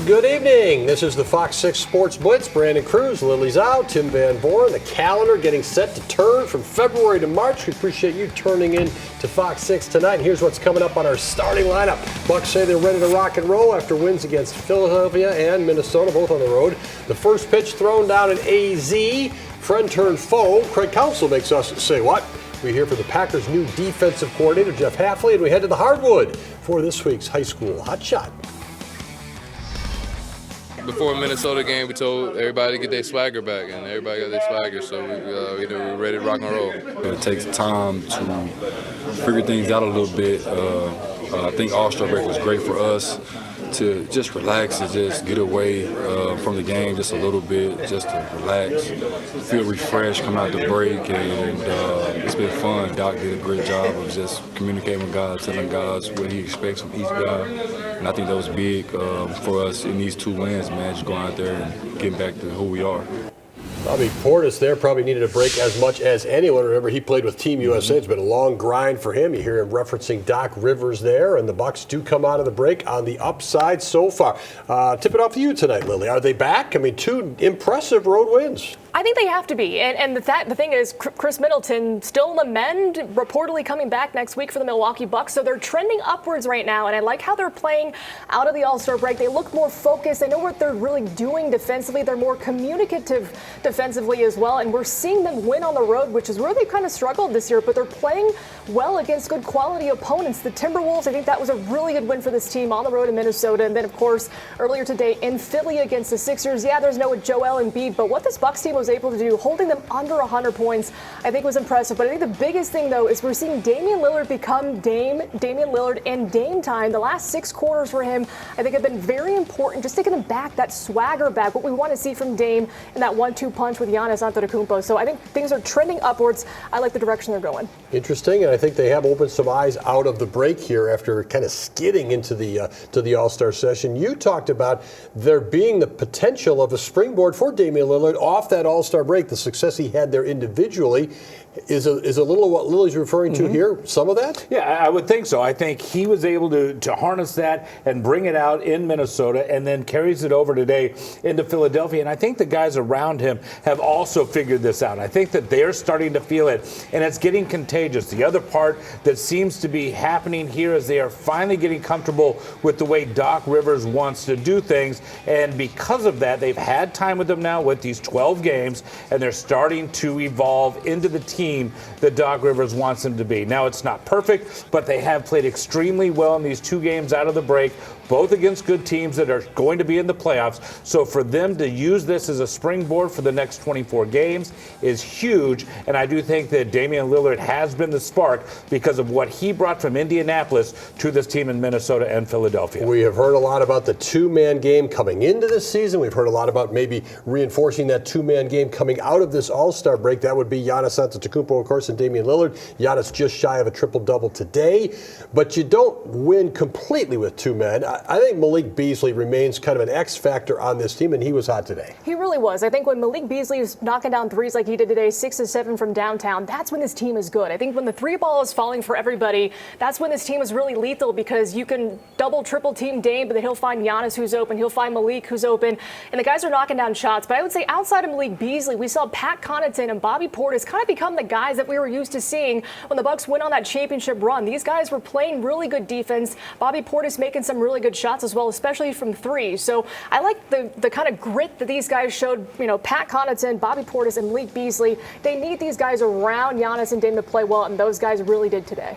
Good evening. This is the Fox 6 Sports Blitz. Brandon Cruz, Lily's out, Tim Van Voren. The calendar getting set to turn from February to March. We appreciate you turning in to Fox 6 tonight. And here's what's coming up on our starting lineup. Bucs say they're ready to rock and roll after wins against Philadelphia and Minnesota, both on the road. The first pitch thrown down in AZ. Friend turned foe. Craig Counsell makes us say what? We hear from the Packers' new defensive coordinator, Jeff Hafley, and we head to the hardwood for this week's high school hot shot. Before the Minnesota game, we told everybody to get their swagger back, and everybody got their swagger, so we're ready to rock and roll. It takes time to figure things out a little bit. I think All-Star break was great for us to just relax and just get away from the game just a little bit, just to relax, feel refreshed, come out the break, and it's been fun. Doc did a great job of just communicating with guys, telling guys what he expects from each guy, and I think that was big for us in these 2 wins, man, just going out there and getting back to who we are. Bobby Portis there probably needed a break as much as anyone. Remember, he played with Team USA. It's been a long grind for him. You hear him referencing Doc Rivers there, and the Bucs do come out of the break on the upside so far. Tip it off to you tonight, Lily. Are they back? I mean, 2 impressive road wins. I think they have to be. And the thing is, Chris Middleton still on the mend, reportedly coming back next week for the Milwaukee Bucs. So they're trending upwards right now. And I like how they're playing out of the All-Star break. They look more focused. They know what they're really doing defensively. They're more communicative defensively as well. And we're seeing them win on the road, which is where they've kind of struggled this year. But they're playing well against good quality opponents. The Timberwolves, I think that was a really good win for this team on the road in Minnesota. And then, of course, earlier today in Philly against the Sixers. Yeah, there's no Joel Embiid. But what this Bucs team was able to do, holding them under 100 points, I think was impressive. But I think the biggest thing, though, is we're seeing Damian Lillard become Damian Lillard in Dame time. The last 6 quarters for him, I think, have been very important. Just taking him back, that swagger back, what we want to see from Dame in that 1-2 punch with Giannis Antetokounmpo. So I think things are trending upwards. I like the direction they're going. Interesting, and I think they have opened some eyes out of the break here after kind of skidding into the All-Star session. You talked about there being the potential of a springboard for Damian Lillard off that All-Star break. The success he had there individually is a little of what Lily's referring to here. Some of that? Yeah, I would think so. I think he was able to harness that and bring it out in Minnesota and then carries it over today into Philadelphia. And I think the guys around him have also figured this out. I think that they're starting to feel it, and it's getting contagious. The other part that seems to be happening here is they are finally getting comfortable with the way Doc Rivers wants to do things. And because of that, they've had time with him now with these 12 games, and they're starting to evolve into the team that Doc Rivers wants them to be. Now, it's not perfect, but they have played extremely well in these 2 games out of the break, both against good teams that are going to be in the playoffs. So for them to use this as a springboard for the next 24 games is huge. And I do think that Damian Lillard has been the spark because of what he brought from Indianapolis to this team in Minnesota and Philadelphia. We have heard a lot about the 2-man game coming into this season. We've heard a lot about maybe reinforcing that 2-man game coming out of this All-Star break. That would be Giannis Antetokounmpo, of course, and Damian Lillard. Giannis just shy of a triple-double today. But you don't win completely with 2 men. I think Malik Beasley remains kind of an X factor on this team, and he was hot today. He really was. I think when Malik Beasley is knocking down threes like he did today, 6 to 7 from downtown, that's when this team is good. I think when the 3 ball is falling for everybody, that's when this team is really lethal because you can double, triple team Dame, but then he'll find Giannis who's open, he'll find Malik who's open, and the guys are knocking down shots. But I would say outside of Malik Beasley, we saw Pat Connaughton and Bobby Portis kind of become the guys that we were used to seeing when the Bucs went on that championship run. These guys were playing really good defense. Bobby Portis making some really good shots as well, especially from 3. So I like the kind of grit that these guys showed. You know, Pat Connaughton, Bobby Portis, and Malik Beasley. They need these guys around Giannis and Dame to play well, and those guys really did today.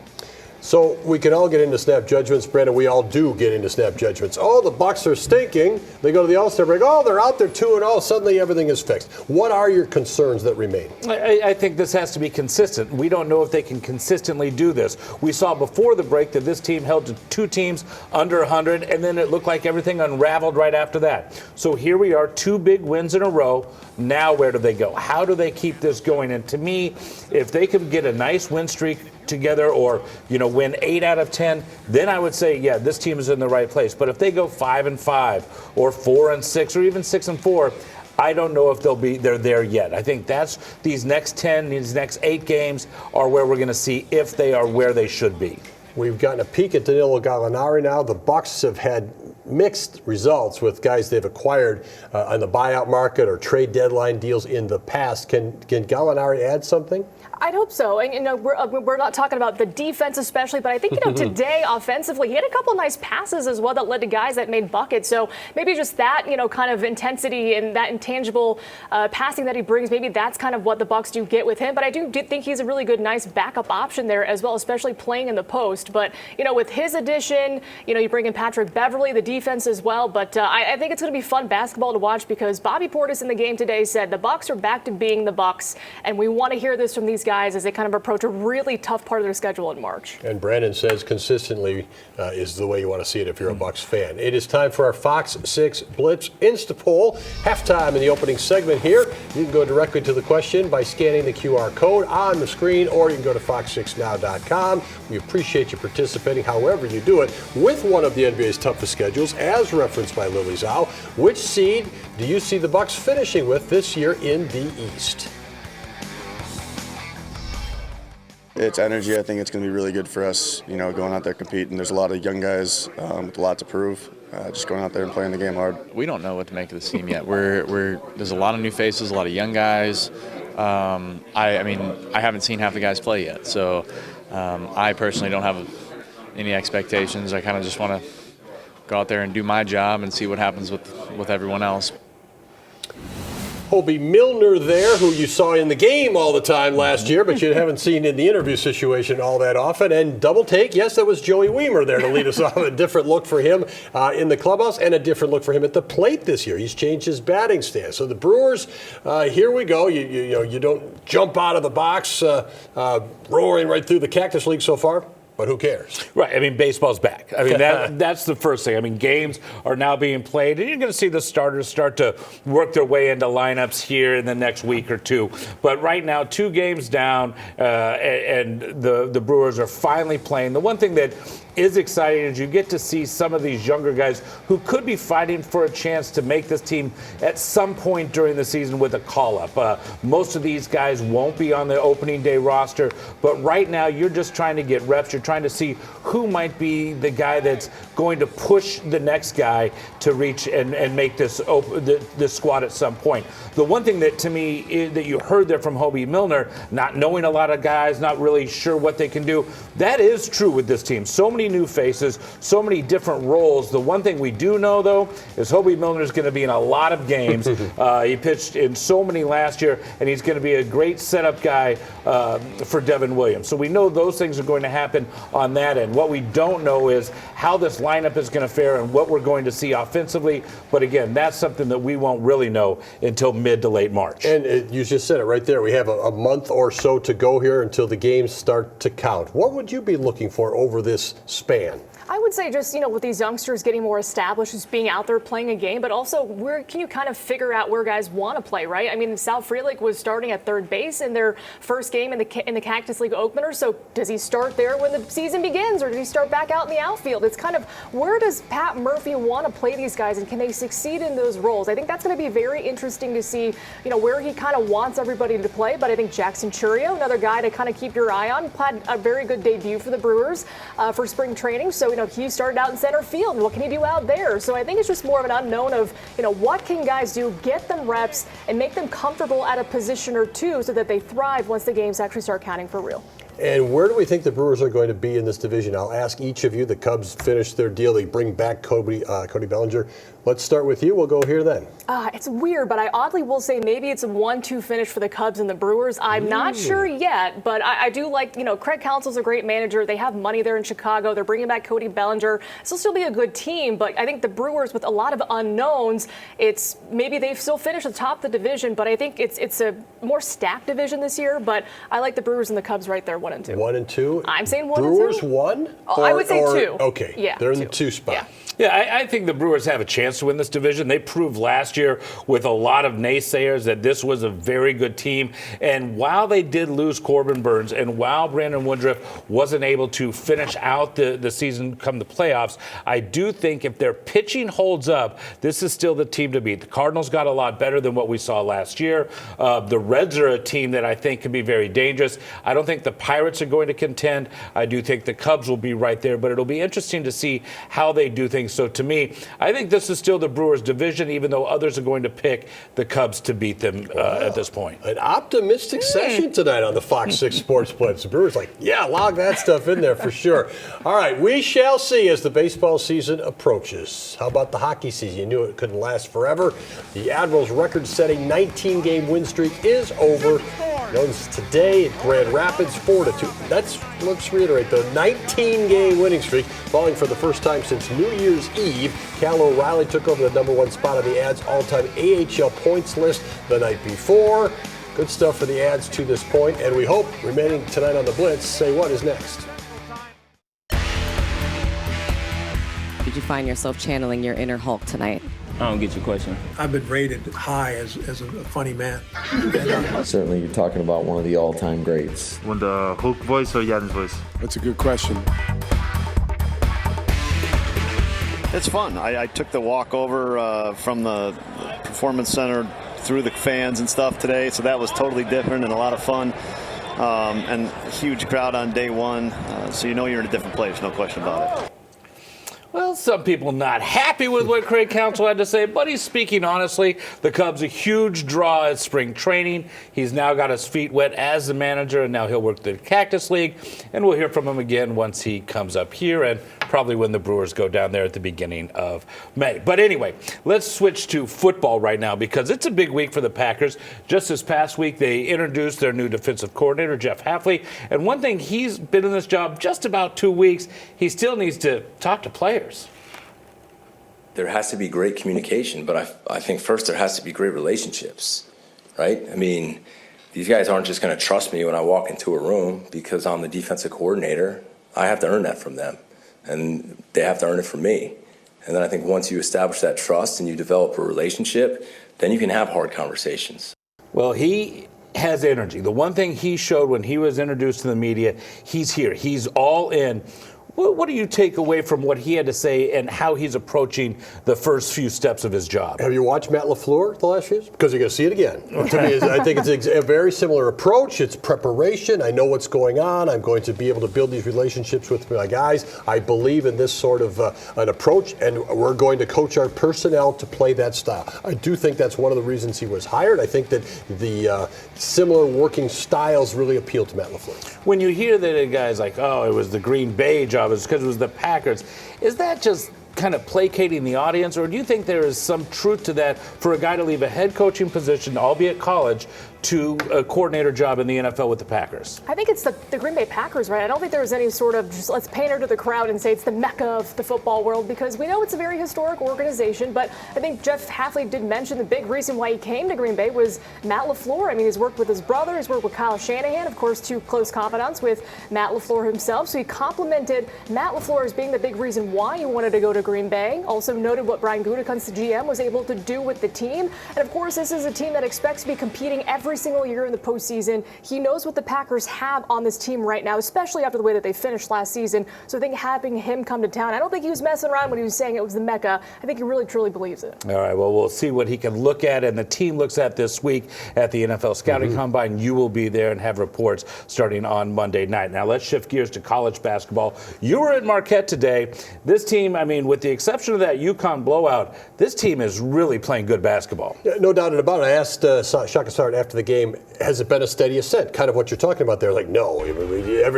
So we can all get into snap judgments, Brandon. We all do get into snap judgments. Oh, the Bucs are stinking. They go to the All-Star break. Oh, they're out there 2-0. Suddenly everything is fixed. What are your concerns that remain? I think this has to be consistent. We don't know if they can consistently do this. We saw before the break that this team held to 2 teams under 100, and then it looked like everything unraveled right after that. So here we are, 2 big wins in a row. Now where do they go? How do they keep this going? And to me, if they could get a nice win streak together or, win 8 out of 10, then I would say, yeah, this team is in the right place. But if they go 5-5 or 4-6 or even 6-4, I don't know if they're there yet. I think that's these next 10, these next 8 games are where we're going to see if they are where they should be. We've gotten a peek at Danilo Gallinari now. The Bucs have had mixed results with guys they've acquired on the buyout market or trade deadline deals in the past. Can Gallinari add something? I'd hope so. And, we're not talking about the defense especially, but I think, today offensively, he had a couple nice passes as well that led to guys that made buckets. So maybe just that, kind of intensity and that intangible passing that he brings, maybe that's kind of what the Bucks do get with him. But I do think he's a really good, nice backup option there as well, especially playing in the post. But, with his addition, you bring in Patrick Beverley, the defense as well. But I think it's going to be fun basketball to watch because Bobby Portis in the game today said the Bucks are back to being the Bucks, and we want to hear this from these guys as they kind of approach a really tough part of their schedule in March. And Brandon says consistently is the way you want to see it if you're a Bucks fan. It is time for our Fox 6 Blitz Insta Poll. Halftime in the opening segment here. You can go directly to the question by scanning the QR code on the screen, or you can go to fox6now.com. We appreciate you participating however you do it with one of the NBA's toughest schedules, as referenced by Lily Zhao. Which seed do you see the Bucks finishing with this year in the East? It's energy. I think it's going to be really good for us, going out there competing. There's a lot of young guys with a lot to prove. Just going out there and playing the game hard. We don't know what to make of this team yet. There's a lot of new faces, a lot of young guys. I haven't seen half the guys play yet, so I personally don't have any expectations. I kind of just want to go out there and do my job and see what happens with everyone else. Hobie Milner there, who you saw in the game all the time last year, but you haven't seen in the interview situation all that often. And double take, yes, that was Joey Weimer there to lead us off. A different look for him in the clubhouse and a different look for him at the plate this year. He's changed his batting stance. So the Brewers, here we go. You don't jump out of the box roaring right through the Cactus League so far. But who cares? Right. I mean, baseball's back. I mean, that's the first thing. I mean, games are now being played, and you're going to see the starters start to work their way into lineups here in the next week or two. But right now, 2 games down, and the Brewers are finally playing. The one thing that is exciting is you get to see some of these younger guys who could be fighting for a chance to make this team at some point during the season with a call-up. Most of these guys won't be on the opening day roster, but right now you're just trying to get reps. You're trying to see who might be the guy that's going to push the next guy to reach and make this squad at some point. The one thing that to me that you heard there from Hobie Milner, not knowing a lot of guys, not really sure what they can do, that is true with this team. So many new faces, so many different roles. The one thing we do know, though, is Hobie Milner is going to be in a lot of games. He pitched in so many last year, and he's going to be a great setup guy for Devin Williams. So we know those things are going to happen on that end. What we don't know is how this lineup is going to fare and what we're going to see offensively. But again, that's something that we won't really know until mid to late March. And you just said it right there. We have a month or so to go here until the games start to count. What would you be looking for over this span? I would say just, with these youngsters getting more established, just being out there playing a game, but also where can you kind of figure out where guys want to play, right? I mean, Sal Frelick was starting at third base in their first game in the Cactus League opener, so does he start there when the season begins, or does he start back out in the outfield? It's kind of where does Pat Murphy want to play these guys, and can they succeed in those roles? I think that's going to be very interesting to see, where he kind of wants everybody to play, but I think Jackson Churio, another guy to kind of keep your eye on, had a very good debut for the Brewers for spring training, so, he started out in center field. What can he do out there? So I think it's just more of an unknown of, what can guys do, get them reps, and make them comfortable at a position or two so that they thrive once the games actually start counting for real. And where do we think the Brewers are going to be in this division? I'll ask each of you. The Cubs finished their deal. They bring back Cody Bellinger. Let's start with you. We'll go here then. It's weird, but I oddly will say maybe it's a 1-2 finish for the Cubs and the Brewers. I'm not sure yet, but I do like, Craig Counsell's a great manager. They have money there in Chicago. They're bringing back Cody Bellinger. It'll still be a good team, but I think the Brewers, with a lot of unknowns, it's maybe they've still finished atop the division, but I think it's a more stacked division this year. But I like the Brewers and the Cubs right there, 1 and 2. 1 and 2. I'm saying 1 Brewers and 2. Brewers 1? I would say 2. Okay. Yeah. They're in the 2 spot. Yeah. Yeah, I think the Brewers have a chance to win this division. They proved last year with a lot of naysayers that this was a very good team. And while they did lose Corbin Burns, and while Brandon Woodruff wasn't able to finish out the season come the playoffs, I do think if their pitching holds up, this is still the team to beat. The Cardinals got a lot better than what we saw last year. The Reds are a team that I think can be very dangerous. I don't think the Pirates are going to contend. I do think the Cubs will be right there, but it'll be interesting to see how they do things things. So to me, I think this is still the Brewers' division, even though others are going to pick the Cubs to beat them at this point. An optimistic session tonight on the Fox 6 Sports Blitz. The Brewers like, yeah, log that stuff in there for sure. All right, we shall see as the baseball season approaches. How about the hockey season? You knew it couldn't last forever. The Admirals' record-setting 19-game win streak is over. Notice today at Grand Rapids, 4-2. Let's reiterate, the 19-game winning streak, falling for the first time since New Year's Eve. Cal O'Reilly took over the number one spot on the Ads all-time AHL points list the night before. Good stuff for the Ads to this point, and we hope, remaining tonight on the Blitz, say what is next. Did you find yourself channeling your inner Hulk tonight? I don't get your question. I've been rated high as a funny man. Certainly, you're talking about one of the all-time greats. When the Hulk voice or Jan's voice? That's a good question. It's fun. I took the walk over from the Performance Center through the fans and stuff today, so that was totally different and a lot of fun. And a huge crowd on day one, so you know you're in a different place, no question about it. Well, some people not happy with what Craig Counsell had to say, but he's speaking honestly. The Cubs a huge draw at spring training. He's now got his feet wet as the manager, and now he'll work the Cactus League. And we'll hear from him again once he comes up here, and probably when the Brewers go down there at the beginning of May. But anyway, let's switch to football right now because it's a big week for the Packers. Just this past week, they introduced their new defensive coordinator, Jeff Hafley. And one thing, he's been in this job just about 2 weeks. He still needs to talk to players. There has to be great communication, but I think first there has to be great relationships, right? I mean, these guys aren't just going to trust me when I walk into a room because I'm the defensive coordinator. I have to earn that from them, and they have to earn it from me. And then I think once you establish that trust and you develop a relationship, then you can have hard conversations. Well, he has energy. The one thing he showed when he was introduced to the media, he's here. He's all in. What do you take away from what he had to say and how he's approaching the first few steps of his job? Have you watched Matt LaFleur the last few years? Because you're going to see it again. To me, I think it's a very similar approach. It's preparation. I know what's going on. I'm going to be able to build these relationships with my guys. I believe in this sort of an approach, and we're going to coach our personnel to play that style. I do think that's one of the reasons he was hired. I think that the similar working styles really appeal to Matt LaFleur. When you hear that a guy's like, oh, it was the Green Bay job, it's because it was the Packers, is that just kind of placating the audience, or do you think there is some truth to that for a guy to leave a head coaching position, albeit college, to a coordinator job in the NFL with the Packers? I think it's the Green Bay Packers, right? I don't think there was any sort of just let's pander to the crowd and say it's the mecca of the football world, because we know it's a very historic organization. But I think Jeff Hafley did mention the big reason why he came to Green Bay was Matt LaFleur. I mean, he's worked with his brother, he's worked with Kyle Shanahan, of course, two close confidants with Matt LaFleur himself. So he complimented Matt LaFleur as being the big reason why he wanted to go to Green Bay. Also noted what Brian Gutekunst, the GM, was able to do with the team. And of course, this is a team that expects to be competing every single year in the postseason. He knows what the Packers have on this team right now, especially after the way that they finished last season. So I think having him come to town, I don't think he was messing around when he was saying it was the mecca. I think he really, truly believes it. All right, well, we'll see what he can look at and the team looks at this week at the NFL Scouting Combine. You will be there and have reports starting on Monday night. Now, let's shift gears to college basketball. You were at Marquette today. This team, I mean, with the exception of that UConn blowout, this team is really playing good basketball. Yeah, no doubt about it. I asked Shaka Smart after the game, has it been a steady ascent? Kind of what you're talking about there. Like, no.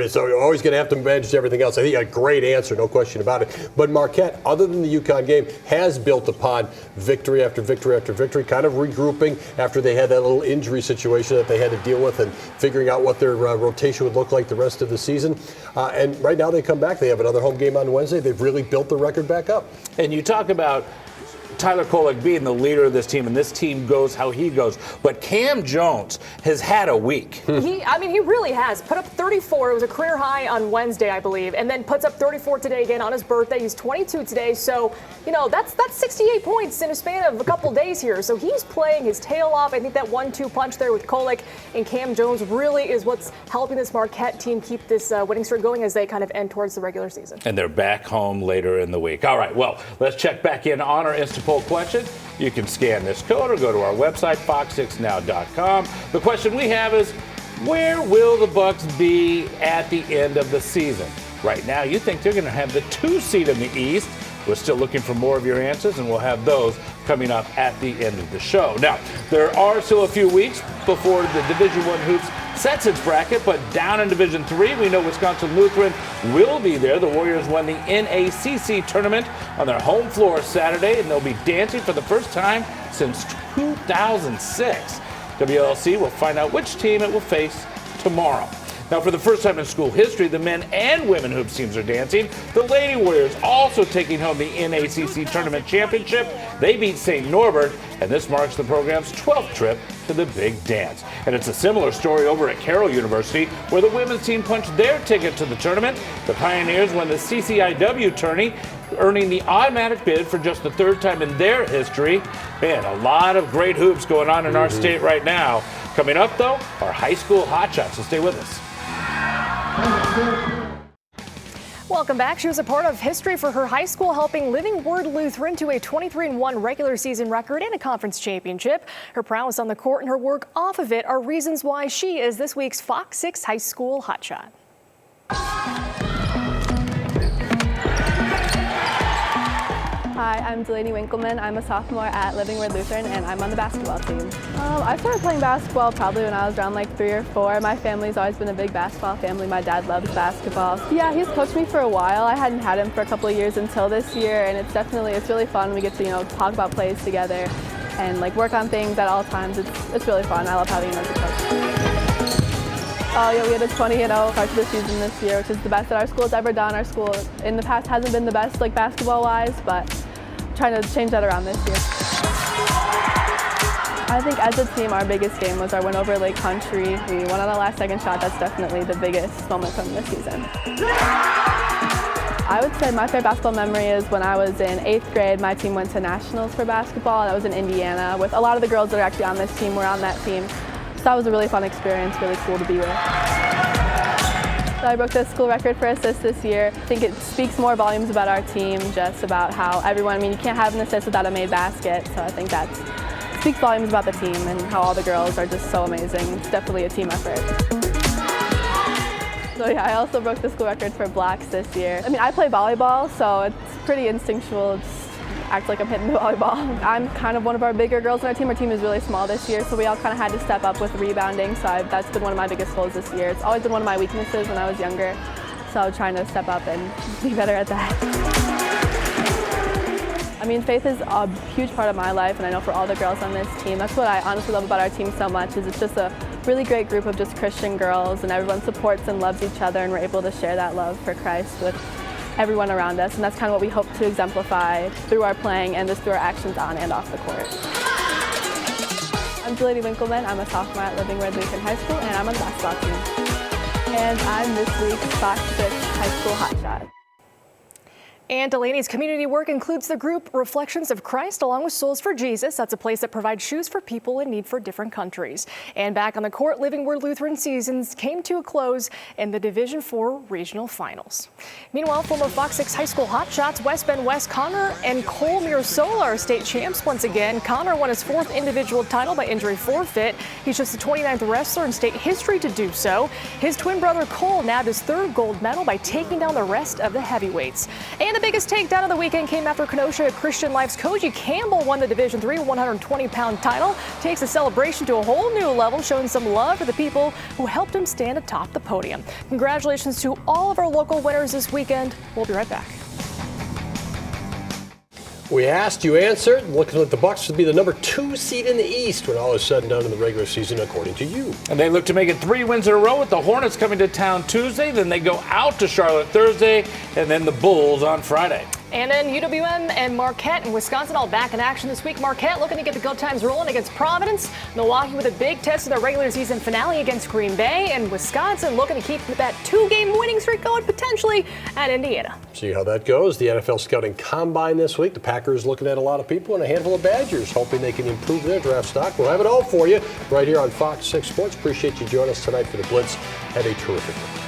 So you're always going to have to manage everything else. I think a great answer, no question about it. But Marquette, other than the UConn game, has built upon victory after victory after victory, kind of regrouping after they had that little injury situation that they had to deal with and figuring out what their rotation would look like the rest of the season. And right now they come back. They have another home game on Wednesday. They've really built the record back up. And you talk about Tyler Kolek being the leader of this team, and this team goes how he goes. But Cam Jones has had a week. He really has. Put up 34. It was a career high on Wednesday, I believe, and then puts up 34 today again on his birthday. He's 22 today, so, that's 68 points in a span of a couple days here. So he's playing his tail off. I think that 1-2 punch there with Kolek and Cam Jones really is what's helping this Marquette team keep this winning streak going as they kind of end towards the regular season. And they're back home later in the week. All right, well, let's check back in on our Insta poll question. You can scan this code or go to our website, fox6now.com. The question we have is, where will the Bucks be at the end of the season? Right now, you think they're going to have the 2 seed in the East. We're still looking for more of your answers, and we'll have those coming up at the end of the show. Now, there are still a few weeks before the Division I Hoops sets its bracket, but down in Division III, we know Wisconsin Lutheran will be there. The Warriors won the NACC tournament on their home floor Saturday, and they'll be dancing for the first time since 2006. WLC will find out which team it will face tomorrow. Now, for the first time in school history, the men and women hoops teams are dancing. The Lady Warriors also taking home the NACC Tournament Championship. They beat St. Norbert, and this marks the program's 12th trip to the big dance. And it's a similar story over at Carroll University, where the women's team punched their ticket to the tournament. The Pioneers won the CCIW tourney, earning the automatic bid for just the third time in their history. Man, a lot of great hoops going on in our state right now. Coming up, though, our high school hotshots, so stay with us. Welcome back. She was a part of history for her high school, helping Living Word Lutheran to a 23-1 regular season record and a conference championship. Her prowess on the court and her work off of it are reasons why she is this week's Fox 6 High School Hotshot. Hi, I'm Delaney Winkleman. I'm a sophomore at Living Word Lutheran, and I'm on the basketball team. I started playing basketball probably when I was around like 3 or 4. My family's always been a big basketball family. My dad loves basketball. Yeah, he's coached me for a while. I hadn't had him for a couple of years until this year, and it's really fun. We get to talk about plays together and like work on things at all times. It's really fun. I love having him as a coach. Oh yeah, we had a 20-0 start to the season this year, which is the best that our school has ever done. Our school in the past hasn't been the best like basketball-wise, but trying to change that around this year. I think as a team, our biggest game was our win over Lake Country. We won on a last-second shot. That's definitely the biggest moment from this season. I would say my favorite basketball memory is when I was in 8th grade. My team went to nationals for basketball. That was in Indiana. With a lot of the girls that are actually on this team were on that team. So that was a really fun experience, really cool to be with. So I broke the school record for assists this year. I think it speaks more volumes about our team, just about how everyone, you can't have an assist without a made basket. So I think that speaks volumes about the team and how all the girls are just so amazing. It's definitely a team effort. So yeah, I also broke the school record for blocks this year. I play volleyball, so it's pretty instinctual. Act like I'm hitting the volleyball. I'm kind of one of our bigger girls on our team. Our team is really small this year, so we all kind of had to step up with rebounding. So that's been one of my biggest goals this year. It's always been one of my weaknesses when I was younger, so trying to step up and be better at that. Faith is a huge part of my life, and I know for all the girls on this team. That's what I honestly love about our team so much, is it's just a really great group of just Christian girls, and everyone supports and loves each other, and we're able to share that love for Christ with everyone around us, and that's kind of what we hope to exemplify through our playing and just through our actions on and off the court. I'm Delaney Winkleman. I'm a sophomore at Living Word Lutheran High School, and I'm on the basketball team. And I'm this week's FOX6 High School Hotshot. And Delaney's community work includes the group Reflections of Christ, along with Souls for Jesus. That's a place that provides shoes for people in need for different countries. And back on the court, Living Word Lutheran seasons came to a close in the Division IV Regional Finals. Meanwhile, former Fox 6 High School hotshots West Bend West Connor and Cole Mirsola are state champs once again. Connor won his 4th individual title by injury forfeit. He's just the 29th wrestler in state history to do so. His twin brother Cole nabbed his 3rd gold medal by taking down the rest of the heavyweights. And the biggest takedown of the weekend came after Kenosha Christian Life's Koji Campbell won the Division III 120-pound title. Takes the celebration to a whole new level, showing some love for the people who helped him stand atop the podium. Congratulations to all of our local winners this weekend. We'll be right back. We asked, you answered. Looking at the Bucks to be the number 2 seed in the East when all is said and done in the regular season, according to you. And they look to make it 3 wins in a row with the Hornets coming to town Tuesday. Then they go out to Charlotte Thursday, and then the Bulls on Friday. And then UWM and Marquette in Wisconsin all back in action this week. Marquette looking to get the go times rolling against Providence. Milwaukee with a big test of their regular season finale against Green Bay. And Wisconsin looking to keep that 2-game winning streak going potentially at Indiana. See how that goes. The NFL Scouting Combine this week. The Packers looking at a lot of people and a handful of Badgers hoping they can improve their draft stock. We'll have it all for you right here on Fox 6 Sports. Appreciate you joining us tonight for the Blitz. Have a terrific one.